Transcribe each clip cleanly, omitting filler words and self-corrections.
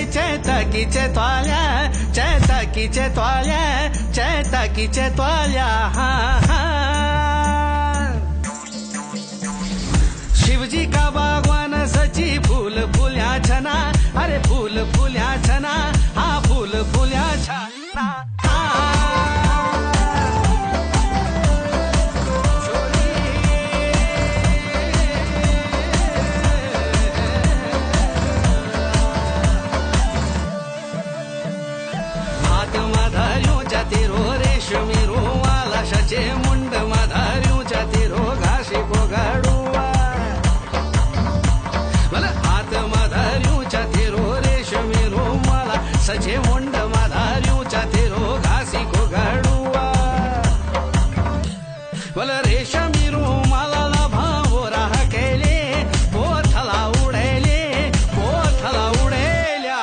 चैताकीचे त्वाल्या, चैताकीचे त्वाल्या, चैताकीचे त्वाल्या. हा हा. शिवजी का बागवान सची फूल फुल्या छना, अरे फूल फुल्या छना, हा फूल फुल्या छना. हात माधार्यो जातीरो रेशमी रुमाला, शचे मुंड माधार्यो जातीरो घासी पोगाडुवा. हात माधार्यो जातीरो रेशमी रुमाला, सचे मुंड माधार्यो जातीरो घासी पोगाडुवा. रेशमी रुमाला भावो राह केले, पोथला उडेले, पोथला उडेल्या.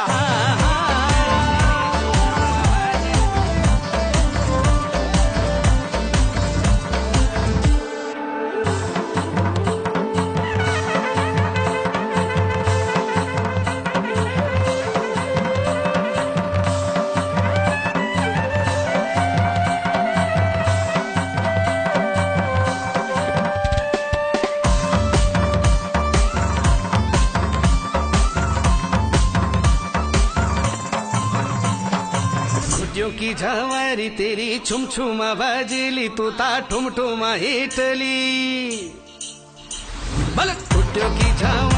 खुटियों की झवारी तेरी छुम छुमा बजली, तू ता ठुम ठुमा हिटली. खुटियों की झवारी